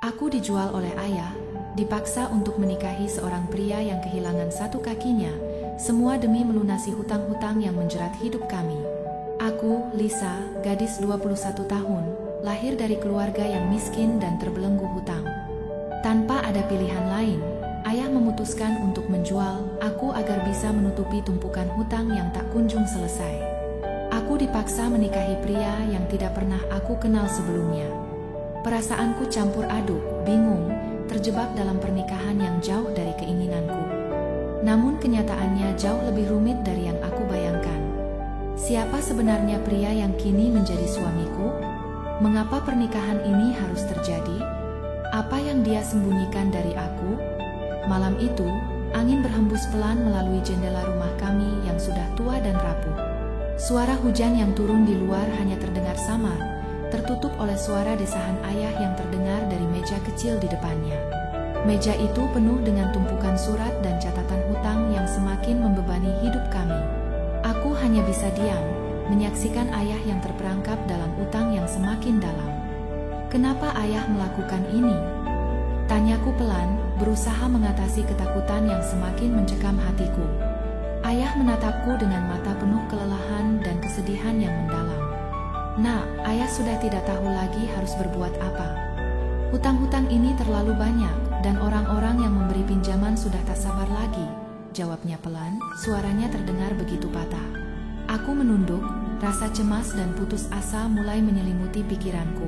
Aku dijual oleh ayah, dipaksa untuk menikahi seorang pria yang kehilangan satu kakinya, semua demi melunasi hutang-hutang yang menjerat hidup kami. Aku, Lisa, gadis 21 tahun, lahir dari keluarga yang miskin dan terbelenggu hutang. Tanpa ada pilihan lain, ayah memutuskan untuk menjual aku agar bisa menutupi tumpukan hutang yang tak kunjung selesai. Aku dipaksa menikahi pria yang tidak pernah aku kenal sebelumnya. Perasaanku campur aduk, bingung, terjebak dalam pernikahan yang jauh dari keinginanku. Namun kenyataannya jauh lebih rumit dari yang aku bayangkan. Siapa sebenarnya pria yang kini menjadi suamiku? Mengapa pernikahan ini harus terjadi? Apa yang dia sembunyikan dari aku? Malam itu, angin berhembus pelan melalui jendela rumah kami yang sudah tua dan rapuh. Suara hujan yang turun di luar hanya terdengar samar, tertutup oleh suara desahan ayah yang terdengar dari meja kecil di depannya. Meja itu penuh dengan tumpukan surat dan catatan hutang yang semakin membebani hidup kami. Aku hanya bisa diam, menyaksikan ayah yang terperangkap dalam utang yang semakin dalam. Kenapa ayah melakukan ini? Tanyaku pelan, berusaha mengatasi ketakutan yang semakin mencekam hatiku. Ayah menatapku dengan mata penuh kelelahan dan kesedihan yang mendalam. Nak, ayah sudah tidak tahu lagi harus berbuat apa. Hutang-hutang ini terlalu banyak, dan orang-orang yang memberi pinjaman sudah tak sabar lagi, jawabnya pelan, suaranya terdengar begitu patah. Aku menunduk, rasa cemas dan putus asa mulai menyelimuti pikiranku.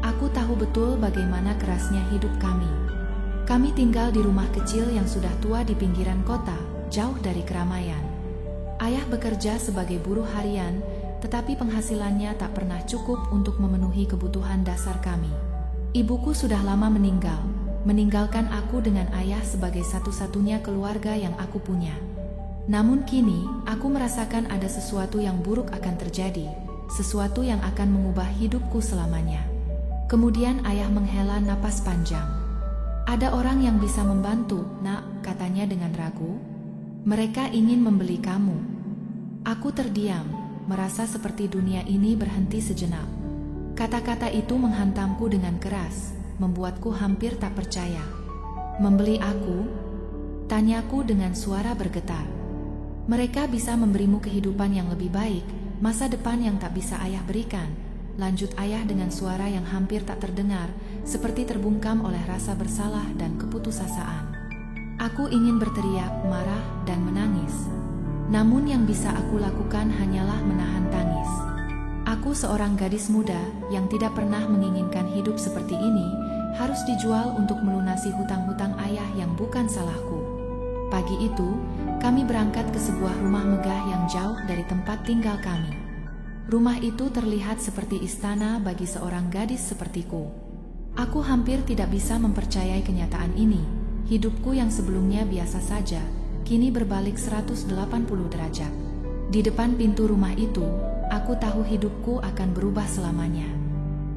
Aku tahu betul bagaimana kerasnya hidup kami. Kami tinggal di rumah kecil yang sudah tua di pinggiran kota, jauh dari keramaian. Ayah bekerja sebagai buruh harian, tetapi penghasilannya tak pernah cukup untuk memenuhi kebutuhan dasar kami. Ibuku sudah lama meninggal, meninggalkan aku dengan ayah sebagai satu-satunya keluarga yang aku punya. Namun kini, aku merasakan ada sesuatu yang buruk akan terjadi, sesuatu yang akan mengubah hidupku selamanya. Kemudian ayah menghela napas panjang. Ada orang yang bisa membantu, nak, katanya dengan ragu. Mereka ingin membeli kamu. Aku terdiam, merasa seperti dunia ini berhenti sejenak. Kata-kata itu menghantamku dengan keras, membuatku hampir tak percaya. Membeli aku? Tanyaku dengan suara bergetar. Mereka bisa memberimu kehidupan yang lebih baik, masa depan yang tak bisa ayah berikan, lanjut ayah dengan suara yang hampir tak terdengar, seperti terbungkam oleh rasa bersalah dan keputusasaan. Aku ingin berteriak, marah, dan menangis. Namun yang bisa aku lakukan hanyalah menahan tangis. Aku seorang gadis muda yang tidak pernah menginginkan hidup seperti ini, harus dijual untuk melunasi hutang-hutang ayah yang bukan salahku. Pagi itu, kami berangkat ke sebuah rumah megah yang jauh dari tempat tinggal kami. Rumah itu terlihat seperti istana bagi seorang gadis sepertiku. Aku hampir tidak bisa mempercayai kenyataan ini. Hidupku yang sebelumnya biasa saja, kini berbalik 180 derajat. Di depan pintu rumah itu, aku tahu hidupku akan berubah selamanya.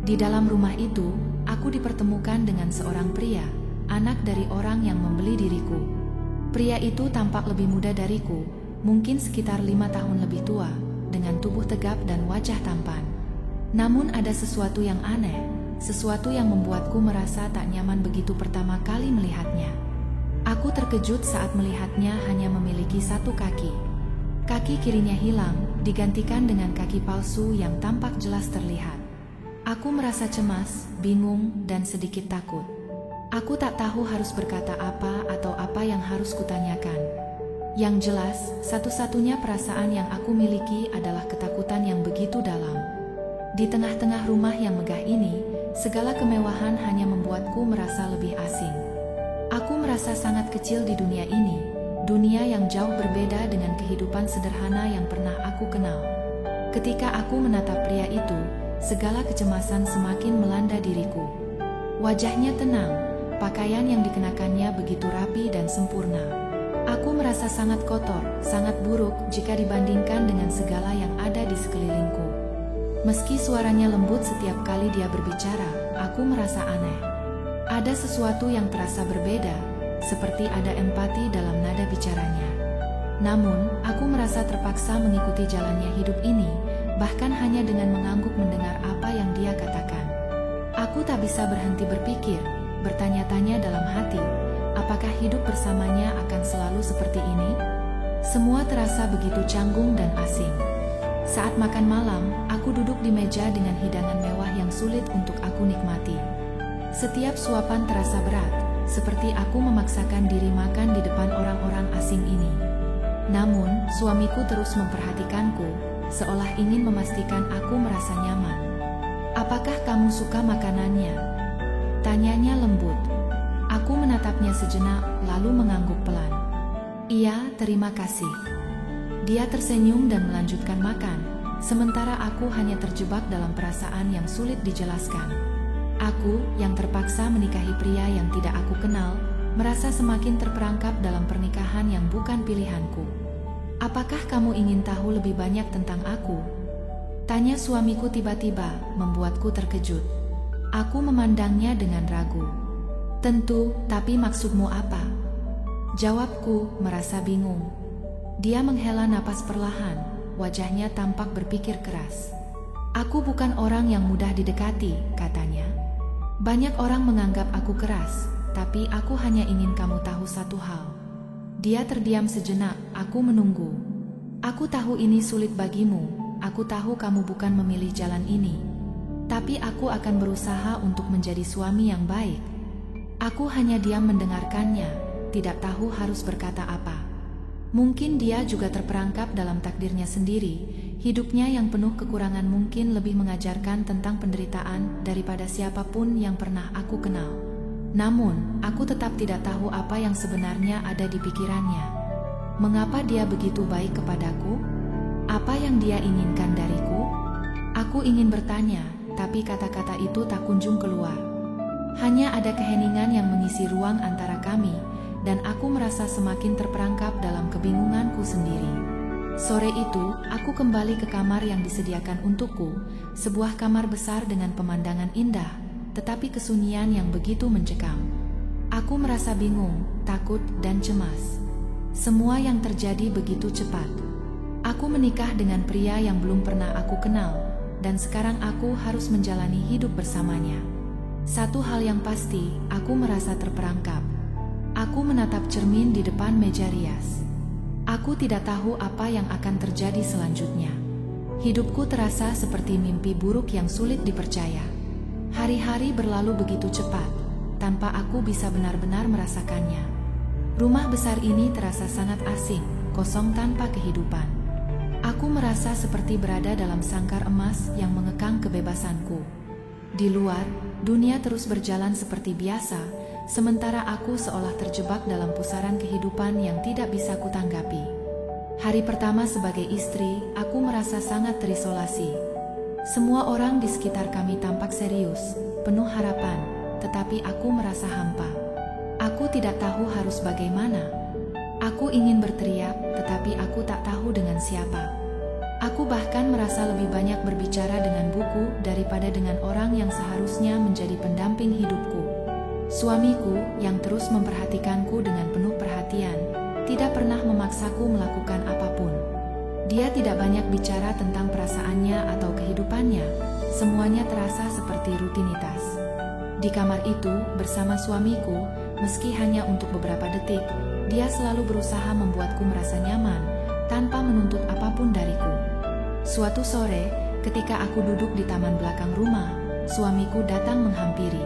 Di dalam rumah itu, aku dipertemukan dengan seorang pria, anak dari orang yang membeli diriku. Pria itu tampak lebih muda dariku, mungkin sekitar 5 tahun lebih tua, dengan tubuh tegap dan wajah tampan. Namun ada sesuatu yang aneh, sesuatu yang membuatku merasa tak nyaman begitu pertama kali melihatnya. Aku terkejut saat melihatnya hanya memiliki satu kaki. Kaki kirinya hilang, digantikan dengan kaki palsu yang tampak jelas terlihat. Aku merasa cemas, bingung, dan sedikit takut. Aku tak tahu harus berkata apa atau apa yang harus kutanyakan. Yang jelas, satu-satunya perasaan yang aku miliki adalah ketakutan yang begitu dalam. Di tengah-tengah rumah yang megah ini, segala kemewahan hanya membuatku merasa lebih asing. Aku merasa sangat kecil di dunia ini, dunia yang jauh berbeda dengan kehidupan sederhana yang pernah aku kenal. Ketika aku menatap pria itu, segala kecemasan semakin melanda diriku. Wajahnya tenang, pakaian yang dikenakannya begitu rapi dan sempurna. Aku merasa sangat kotor, sangat buruk jika dibandingkan dengan segala yang ada di sekelilingku. Meski suaranya lembut setiap kali dia berbicara, aku merasa aneh. Ada sesuatu yang terasa berbeda, seperti ada empati dalam nada bicaranya. Namun, aku merasa terpaksa mengikuti jalannya hidup ini, bahkan hanya dengan mengangguk mendengar apa yang dia katakan. Aku tak bisa berhenti berpikir, hidup bersamanya akan selalu seperti ini? Semua terasa begitu canggung dan asing. Saat makan malam, aku duduk di meja dengan hidangan mewah yang sulit untuk aku nikmati. Setiap suapan terasa berat, seperti aku memaksakan diri makan di depan orang-orang asing ini. Namun, suamiku terus memperhatikanku, seolah ingin memastikan aku merasa nyaman. "Apakah kamu suka makanannya?" tanyanya lembut. Aku menatapnya sejenak, lalu mengangguk pelan. "Iya, terima kasih." Dia tersenyum dan melanjutkan makan, sementara aku hanya terjebak dalam perasaan yang sulit dijelaskan. Aku, yang terpaksa menikahi pria yang tidak aku kenal, merasa semakin terperangkap dalam pernikahan yang bukan pilihanku. "Apakah kamu ingin tahu lebih banyak tentang aku?" tanya suamiku tiba-tiba, membuatku terkejut. Aku memandangnya dengan ragu. "Tentu, tapi maksudmu apa?" jawabku, merasa bingung. Dia menghela napas perlahan, wajahnya tampak berpikir keras. "Aku bukan orang yang mudah didekati," katanya. "Banyak orang menganggap aku keras, tapi aku hanya ingin kamu tahu satu hal." Dia terdiam sejenak, aku menunggu. "Aku tahu ini sulit bagimu, aku tahu kamu bukan memilih jalan ini. Tapi aku akan berusaha untuk menjadi suami yang baik." Aku hanya diam mendengarkannya, tidak tahu harus berkata apa. Mungkin dia juga terperangkap dalam takdirnya sendiri. Hidupnya yang penuh kekurangan mungkin lebih mengajarkan tentang penderitaan daripada siapapun yang pernah aku kenal. Namun, aku tetap tidak tahu apa yang sebenarnya ada di pikirannya. Mengapa dia begitu baik kepadaku? Apa yang dia inginkan dariku? Aku ingin bertanya, tapi kata-kata itu tak kunjung keluar. Hanya ada keheningan yang mengisi ruang antara kami, dan aku merasa semakin terperangkap dalam kebingunganku sendiri. Sore itu, aku kembali ke kamar yang disediakan untukku, sebuah kamar besar dengan pemandangan indah, tetapi kesunyian yang begitu mencekam. Aku merasa bingung, takut, dan cemas. Semua yang terjadi begitu cepat. Aku menikah dengan pria yang belum pernah aku kenal, dan sekarang aku harus menjalani hidup bersamanya. Satu hal yang pasti, aku merasa terperangkap. Aku menatap cermin di depan meja rias. Aku tidak tahu apa yang akan terjadi selanjutnya. Hidupku terasa seperti mimpi buruk yang sulit dipercaya. Hari-hari berlalu begitu cepat, tanpa aku bisa benar-benar merasakannya. Rumah besar ini terasa sangat asing, kosong tanpa kehidupan. Aku merasa seperti berada dalam sangkar emas yang mengekang kebebasanku. Di luar, dunia terus berjalan seperti biasa, sementara aku seolah terjebak dalam pusaran kehidupan yang tidak bisa kutanggapi. Hari pertama sebagai istri, aku merasa sangat terisolasi. Semua orang di sekitar kami tampak serius, penuh harapan, tetapi aku merasa hampa. Aku tidak tahu harus bagaimana. Aku ingin berteriak, tetapi aku tak tahu dengan siapa. Aku bahkan merasa lebih banyak berbicara dengan buku daripada dengan orang yang seharusnya menjadi pendamping hidupku. Suamiku, yang terus memperhatikanku dengan penuh perhatian, tidak pernah memaksaku melakukan apapun. Dia tidak banyak bicara tentang perasaannya atau kehidupannya, semuanya terasa seperti rutinitas. Di kamar itu, bersama suamiku, meski hanya untuk beberapa detik, dia selalu berusaha membuatku merasa nyaman, tanpa menuntut apapun dariku. Suatu sore, ketika aku duduk di taman belakang rumah, suamiku datang menghampiri.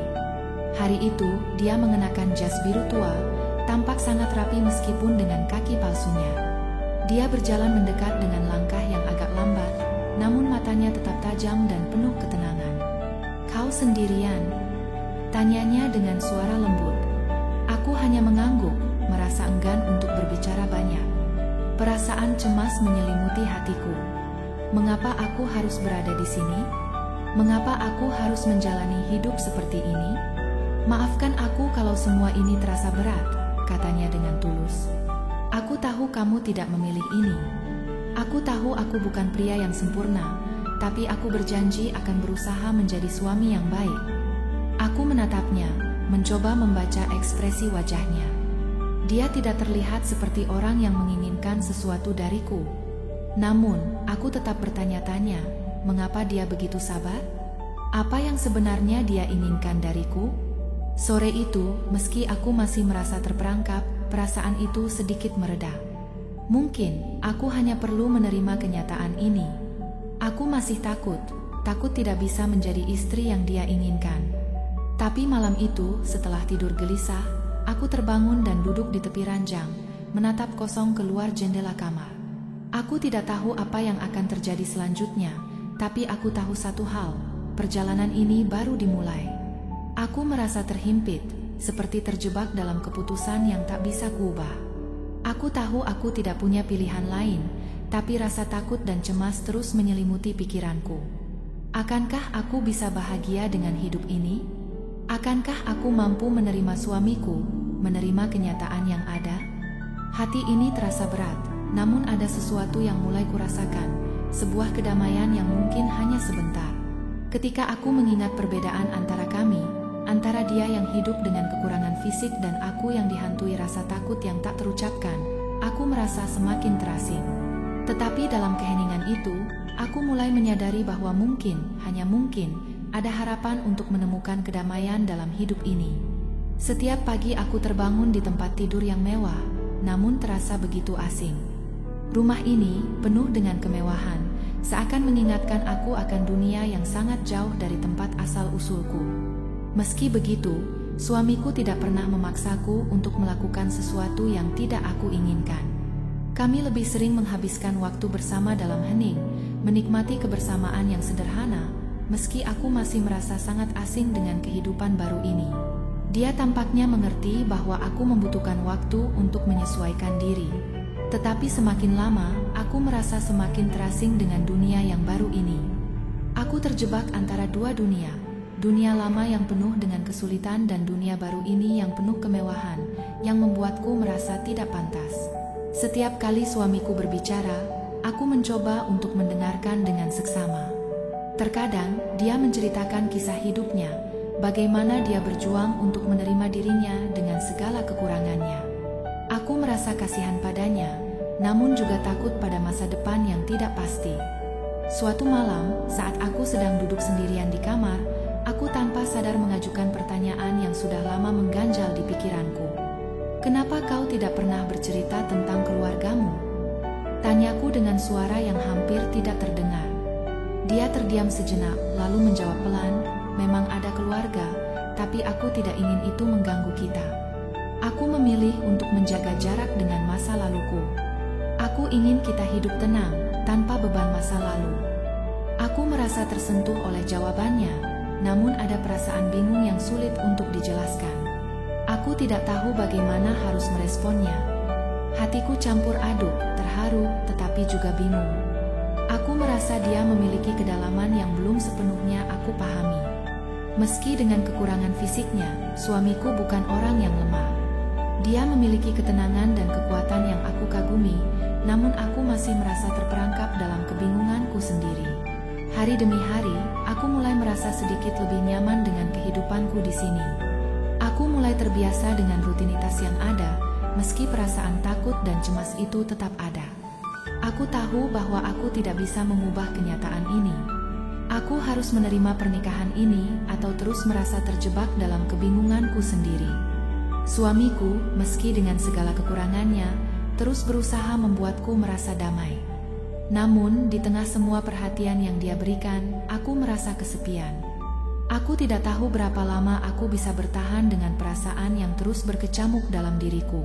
Hari itu, dia mengenakan jas biru tua, tampak sangat rapi meskipun dengan kaki palsunya. Dia berjalan mendekat dengan langkah yang agak lambat, namun matanya tetap tajam dan penuh ketenangan. "Kau sendirian?" tanyanya dengan suara lembut. Aku hanya mengangguk, merasa enggan untuk berbicara banyak. Perasaan cemas menyelimuti hatiku. Mengapa aku harus berada di sini? Mengapa aku harus menjalani hidup seperti ini? "Maafkan aku kalau semua ini terasa berat," katanya dengan tulus. "Aku tahu kamu tidak memilih ini. Aku tahu aku bukan pria yang sempurna, tapi aku berjanji akan berusaha menjadi suami yang baik." Aku menatapnya, mencoba membaca ekspresi wajahnya. Dia tidak terlihat seperti orang yang menginginkan sesuatu dariku. Namun, aku tetap bertanya-tanya, mengapa dia begitu sabar? Apa yang sebenarnya dia inginkan dariku? Sore itu, meski aku masih merasa terperangkap, perasaan itu sedikit mereda. Mungkin, aku hanya perlu menerima kenyataan ini. Aku masih takut tidak bisa menjadi istri yang dia inginkan. Tapi malam itu, setelah tidur gelisah, aku terbangun dan duduk di tepi ranjang, menatap kosong keluar jendela kamar. Aku tidak tahu apa yang akan terjadi selanjutnya, tapi aku tahu satu hal, perjalanan ini baru dimulai. Aku merasa terhimpit, seperti terjebak dalam keputusan yang tak bisa kuubah. Aku tahu aku tidak punya pilihan lain, tapi rasa takut dan cemas terus menyelimuti pikiranku. Akankah aku bisa bahagia dengan hidup ini? Akankah aku mampu menerima suamiku, menerima kenyataan yang ada? Hati ini terasa berat, namun ada sesuatu yang mulai kurasakan, sebuah kedamaian yang mungkin hanya sebentar. Ketika aku mengingat perbedaan antara kami, antara dia yang hidup dengan kekurangan fisik dan aku yang dihantui rasa takut yang tak terucapkan, aku merasa semakin terasing. Tetapi dalam keheningan itu, aku mulai menyadari bahwa mungkin, hanya mungkin, ada harapan untuk menemukan kedamaian dalam hidup ini. Setiap pagi aku terbangun di tempat tidur yang mewah, namun terasa begitu asing. Rumah ini penuh dengan kemewahan, seakan mengingatkan aku akan dunia yang sangat jauh dari tempat asal-usulku. Meski begitu, suamiku tidak pernah memaksaku untuk melakukan sesuatu yang tidak aku inginkan. Kami lebih sering menghabiskan waktu bersama dalam hening, menikmati kebersamaan yang sederhana, meski aku masih merasa sangat asing dengan kehidupan baru ini. Dia tampaknya mengerti bahwa aku membutuhkan waktu untuk menyesuaikan diri. Tetapi semakin lama, aku merasa semakin terasing dengan dunia yang baru ini. Aku terjebak antara dua dunia. Dunia lama yang penuh dengan kesulitan dan dunia baru ini yang penuh kemewahan, yang membuatku merasa tidak pantas. Setiap kali suamiku berbicara, aku mencoba untuk mendengarkan dengan seksama. Terkadang, dia menceritakan kisah hidupnya, bagaimana dia berjuang untuk menerima dirinya dengan segala kekurangannya. Aku merasa kasihan padanya, namun juga takut pada masa depan yang tidak pasti. Suatu malam, saat aku sedang duduk sendirian di kamar, aku tanpa sadar mengajukan pertanyaan yang sudah lama mengganjal di pikiranku. "Kenapa kau tidak pernah bercerita tentang keluargamu?" Tanyaku dengan suara yang hampir tidak terdengar. Dia terdiam sejenak, lalu menjawab pelan, "Memang ada keluarga, tapi aku tidak ingin itu mengganggu kita. Aku memilih untuk menjaga jarak dengan masa laluku. Aku ingin kita hidup tenang, tanpa beban masa lalu." Aku merasa tersentuh oleh jawabannya, namun ada perasaan bingung yang sulit untuk dijelaskan. Aku tidak tahu bagaimana harus meresponnya. Hatiku campur aduk, terharu, tetapi juga bingung. Aku merasa dia memiliki kedalaman yang belum sepenuhnya aku pahami. Meski dengan kekurangan fisiknya, suamiku bukan orang yang lemah. Dia memiliki ketenangan dan kekuatan yang aku kagumi, namun aku masih merasa terperangkap dalam kebingunganku sendiri. Hari demi hari, aku mulai merasa sedikit lebih nyaman dengan kehidupanku di sini. Aku mulai terbiasa dengan rutinitas yang ada, meski perasaan takut dan cemas itu tetap ada. Aku tahu bahwa aku tidak bisa mengubah kenyataan ini. Aku harus menerima pernikahan ini atau terus merasa terjebak dalam kebingunganku sendiri. Suamiku, meski dengan segala kekurangannya, terus berusaha membuatku merasa damai. Namun, di tengah semua perhatian yang dia berikan, aku merasa kesepian. Aku tidak tahu berapa lama aku bisa bertahan dengan perasaan yang terus berkecamuk dalam diriku.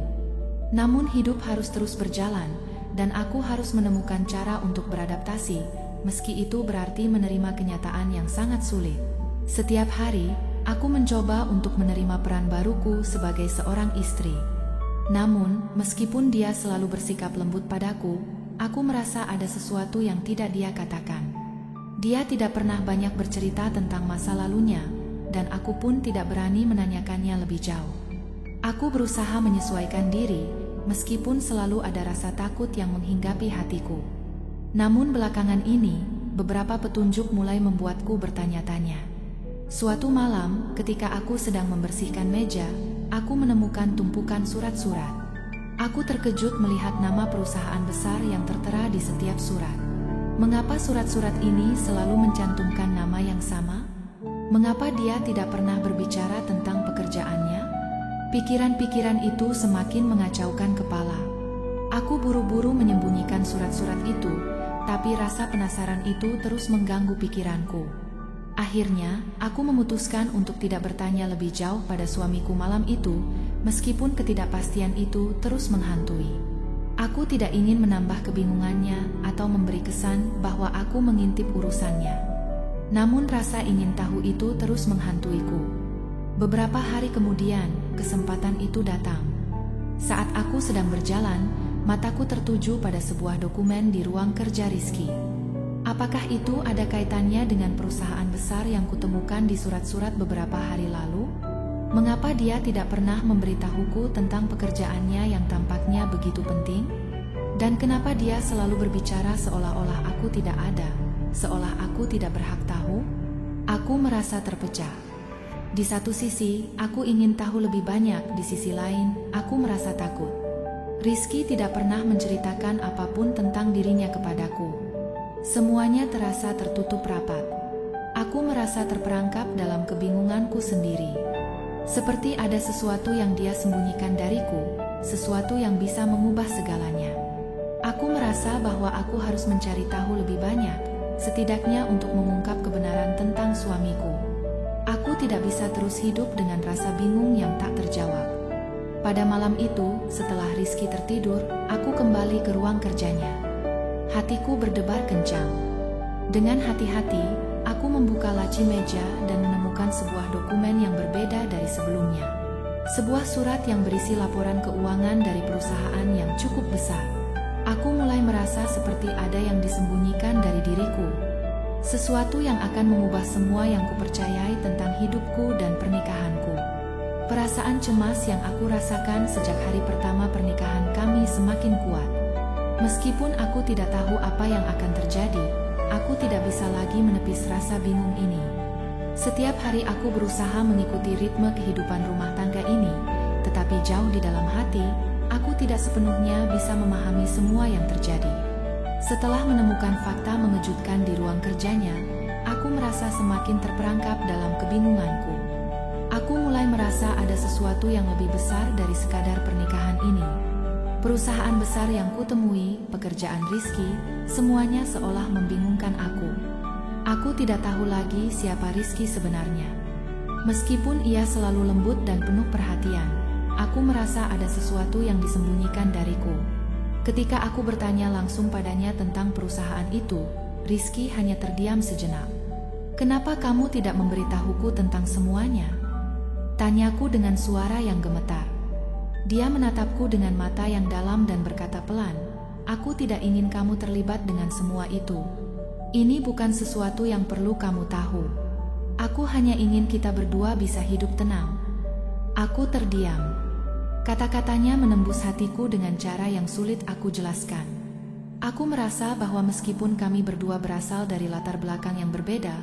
Namun hidup harus terus berjalan, dan aku harus menemukan cara untuk beradaptasi, meski itu berarti menerima kenyataan yang sangat sulit. Setiap hari, aku mencoba untuk menerima peran baruku sebagai seorang istri. Namun, meskipun dia selalu bersikap lembut padaku, aku merasa ada sesuatu yang tidak dia katakan. Dia tidak pernah banyak bercerita tentang masa lalunya, dan aku pun tidak berani menanyakannya lebih jauh. Aku berusaha menyesuaikan diri, meskipun selalu ada rasa takut yang menghinggapi hatiku. Namun belakangan ini, beberapa petunjuk mulai membuatku bertanya-tanya. Suatu malam, ketika aku sedang membersihkan meja, aku menemukan tumpukan surat-surat. Aku terkejut melihat nama perusahaan besar yang tertera di setiap surat. Mengapa surat-surat ini selalu mencantumkan nama yang sama? Mengapa dia tidak pernah berbicara tentang pekerjaan pekerjaannya? Pikiran-pikiran itu semakin mengacaukan kepala. Aku buru-buru menyembunyikan surat-surat itu, tapi rasa penasaran itu terus mengganggu pikiranku. Akhirnya, aku memutuskan untuk tidak bertanya lebih jauh pada suamiku malam itu, meskipun ketidakpastian itu terus menghantui. Aku tidak ingin menambah kebingungannya atau memberi kesan bahwa aku mengintip urusannya. Namun rasa ingin tahu itu terus menghantuiku. Beberapa hari kemudian, kesempatan itu datang. Saat aku sedang berjalan, mataku tertuju pada sebuah dokumen di ruang kerja Rizky. Apakah itu ada kaitannya dengan perusahaan besar yang kutemukan di surat-surat beberapa hari lalu? Mengapa dia tidak pernah memberitahuku tentang pekerjaannya yang tampaknya begitu penting? Dan kenapa dia selalu berbicara seolah-olah aku tidak ada, seolah aku tidak berhak tahu? Aku merasa terpecah. Di satu sisi, aku ingin tahu lebih banyak, di sisi lain, aku merasa takut. Rizky tidak pernah menceritakan apapun tentang dirinya kepadaku. Semuanya terasa tertutup rapat. Aku merasa terperangkap dalam kebingunganku sendiri. Seperti ada sesuatu yang dia sembunyikan dariku, sesuatu yang bisa mengubah segalanya. Aku merasa bahwa aku harus mencari tahu lebih banyak, setidaknya untuk mengungkap kebenaran tentang suamiku. Aku tidak bisa terus hidup dengan rasa bingung yang tak terjawab. Pada malam itu, setelah Rizky tertidur, aku kembali ke ruang kerjanya. Hatiku berdebar kencang. Dengan hati-hati, aku membuka laci meja dan menemukan sebuah dokumen yang berbeda dari sebelumnya. Sebuah surat yang berisi laporan keuangan dari perusahaan yang cukup besar. Aku mulai merasa seperti ada yang disembunyikan dari diriku. Sesuatu yang akan mengubah semua yang kupercayai tentang hidupku dan pernikahanku. Perasaan cemas yang aku rasakan sejak hari pertama pernikahan kami semakin kuat. Meskipun aku tidak tahu apa yang akan terjadi, aku tidak bisa lagi menepis rasa bingung ini. Setiap hari aku berusaha mengikuti ritme kehidupan rumah tangga ini, tetapi jauh di dalam hati, aku tidak sepenuhnya bisa memahami semua yang terjadi. Setelah menemukan fakta mengejutkan di ruang kerjanya, aku merasa semakin terperangkap dalam kebingunganku. Aku mulai merasa ada sesuatu yang lebih besar dari sekadar pernikahan ini. Perusahaan besar yang kutemui, pekerjaan Rizky, semuanya seolah membingungkan aku. Aku tidak tahu lagi siapa Rizky sebenarnya. Meskipun ia selalu lembut dan penuh perhatian, aku merasa ada sesuatu yang disembunyikan dariku. Ketika aku bertanya langsung padanya tentang perusahaan itu, Rizky hanya terdiam sejenak. "Kenapa kamu tidak memberitahuku tentang semuanya?" Tanyaku dengan suara yang gemetar. Dia menatapku dengan mata yang dalam dan berkata pelan, "Aku tidak ingin kamu terlibat dengan semua itu. Ini bukan sesuatu yang perlu kamu tahu. Aku hanya ingin kita berdua bisa hidup tenang." Aku terdiam. Kata-katanya menembus hatiku dengan cara yang sulit aku jelaskan. Aku merasa bahwa meskipun kami berdua berasal dari latar belakang yang berbeda,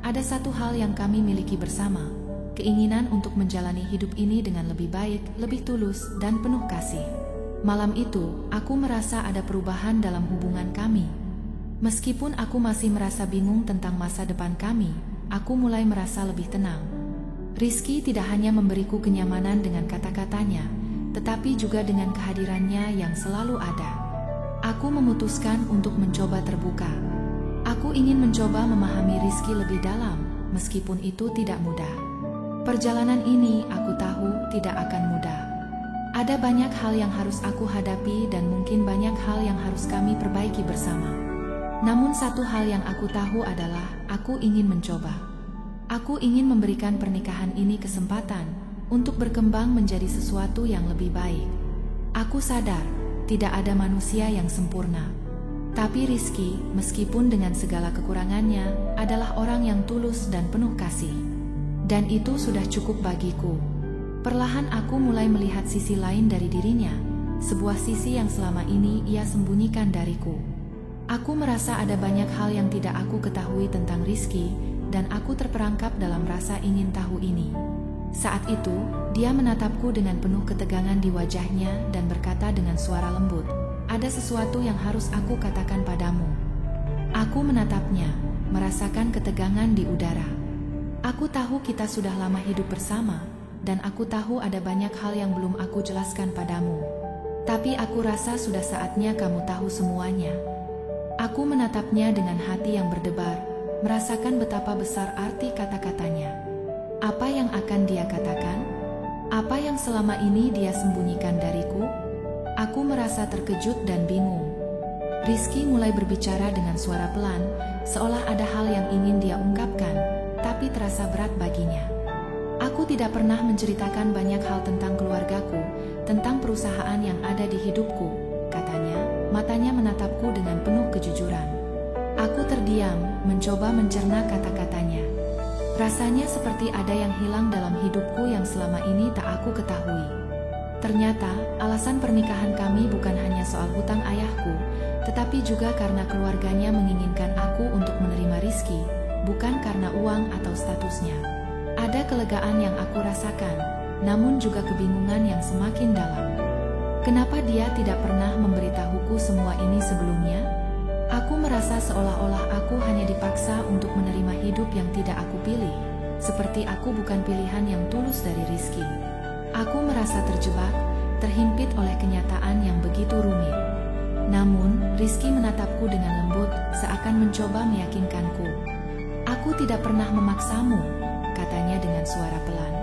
ada satu hal yang kami miliki bersama. Keinginan untuk menjalani hidup ini dengan lebih baik, lebih tulus, dan penuh kasih. Malam itu, aku merasa ada perubahan dalam hubungan kami. Meskipun aku masih merasa bingung tentang masa depan kami, aku mulai merasa lebih tenang. Rizky tidak hanya memberiku kenyamanan dengan kata-katanya, tetapi juga dengan kehadirannya yang selalu ada. Aku memutuskan untuk mencoba terbuka. Aku ingin mencoba memahami Rizky lebih dalam, meskipun itu tidak mudah. Perjalanan ini aku tahu tidak akan mudah. Ada banyak hal yang harus aku hadapi dan mungkin banyak hal yang harus kami perbaiki bersama. Namun satu hal yang aku tahu adalah aku ingin mencoba. Aku ingin memberikan pernikahan ini kesempatan untuk berkembang menjadi sesuatu yang lebih baik. Aku sadar tidak ada manusia yang sempurna. Tapi Rizky, meskipun dengan segala kekurangannya, adalah orang yang tulus dan penuh kasih. Dan itu sudah cukup bagiku. Perlahan aku mulai melihat sisi lain dari dirinya, sebuah sisi yang selama ini ia sembunyikan dariku. Aku merasa ada banyak hal yang tidak aku ketahui tentang Rizky, dan aku terperangkap dalam rasa ingin tahu ini. Saat itu, dia menatapku dengan penuh ketegangan di wajahnya dan berkata dengan suara lembut, "Ada sesuatu yang harus aku katakan padamu." Aku menatapnya, merasakan ketegangan di udara. Aku tahu kita sudah lama hidup bersama, dan aku tahu ada banyak hal yang belum aku jelaskan padamu. Tapi aku rasa sudah saatnya kamu tahu semuanya. Aku menatapnya dengan hati yang berdebar, merasakan betapa besar arti kata-katanya. Apa yang akan dia katakan? Apa yang selama ini dia sembunyikan dariku? Aku merasa terkejut dan bingung. Rizky mulai berbicara dengan suara pelan, seolah ada hal yang ingin dia ungkapkan, tapi terasa berat baginya. Aku tidak pernah menceritakan banyak hal tentang keluargaku, tentang perusahaan yang ada di hidupku, katanya, matanya menatapku dengan penuh kejujuran. Aku terdiam, mencoba mencerna kata-katanya. Rasanya seperti ada yang hilang dalam hidupku yang selama ini tak aku ketahui. Ternyata, alasan pernikahan kami bukan hanya soal hutang ayahku, tetapi juga karena keluarganya menginginkan aku untuk menerima Rizky, bukan karena uang atau statusnya. Ada kelegaan yang aku rasakan, namun juga kebingungan yang semakin dalam. Kenapa dia tidak pernah memberitahuku semua ini sebelumnya? Aku merasa seolah-olah aku hanya dipaksa untuk menerima hidup yang tidak aku pilih, seperti aku bukan pilihan yang tulus dari Rizky. Aku merasa terjebak, terhimpit oleh kenyataan yang begitu rumit. Namun, Rizky menatapku dengan lembut, seakan mencoba meyakinkanku. Aku tidak pernah memaksamu, katanya dengan suara pelan.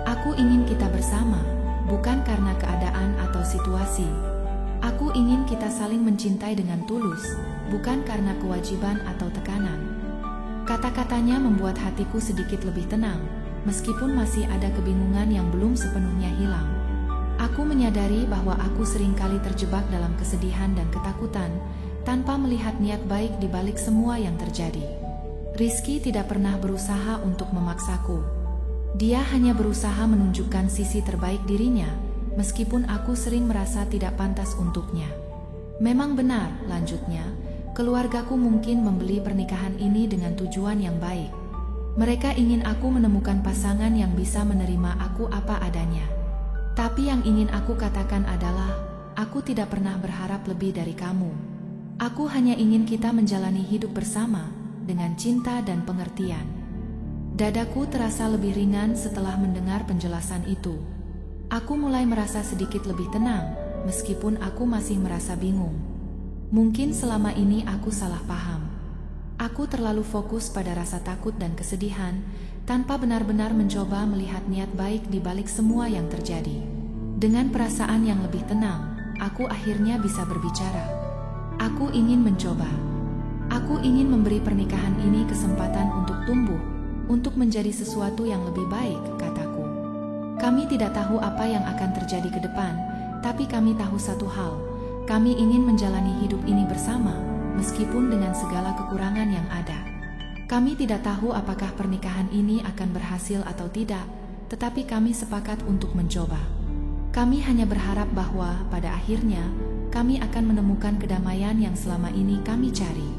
Aku ingin kita bersama, bukan karena keadaan atau situasi. Aku ingin kita saling mencintai dengan tulus, bukan karena kewajiban atau tekanan. Kata-katanya membuat hatiku sedikit lebih tenang, meskipun masih ada kebingungan yang belum sepenuhnya hilang. Aku menyadari bahwa aku seringkali terjebak dalam kesedihan dan ketakutan, tanpa melihat niat baik di balik semua yang terjadi. Rizky tidak pernah berusaha untuk memaksaku. Dia hanya berusaha menunjukkan sisi terbaik dirinya, meskipun aku sering merasa tidak pantas untuknya. Memang benar, lanjutnya, keluargaku mungkin membeli pernikahan ini dengan tujuan yang baik. Mereka ingin aku menemukan pasangan yang bisa menerima aku apa adanya. Tapi yang ingin aku katakan adalah, aku tidak pernah berharap lebih dari kamu. Aku hanya ingin kita menjalani hidup bersama, dengan cinta dan pengertian. Dadaku terasa lebih ringan setelah mendengar penjelasan itu. Aku mulai merasa sedikit lebih tenang, meskipun aku masih merasa bingung. Mungkin selama ini aku salah paham. Aku terlalu fokus pada rasa takut dan kesedihan, tanpa benar-benar mencoba melihat niat baik di balik semua yang terjadi. Dengan perasaan yang lebih tenang, aku akhirnya bisa berbicara. Aku ingin mencoba. Aku ingin memberi pernikahan ini kesempatan untuk tumbuh, untuk menjadi sesuatu yang lebih baik, kataku. Kami tidak tahu apa yang akan terjadi ke depan, tapi kami tahu satu hal. Kami ingin menjalani hidup ini bersama, meskipun dengan segala kekurangan yang ada. Kami tidak tahu apakah pernikahan ini akan berhasil atau tidak, tetapi kami sepakat untuk mencoba. Kami hanya berharap bahwa pada akhirnya, kami akan menemukan kedamaian yang selama ini kami cari.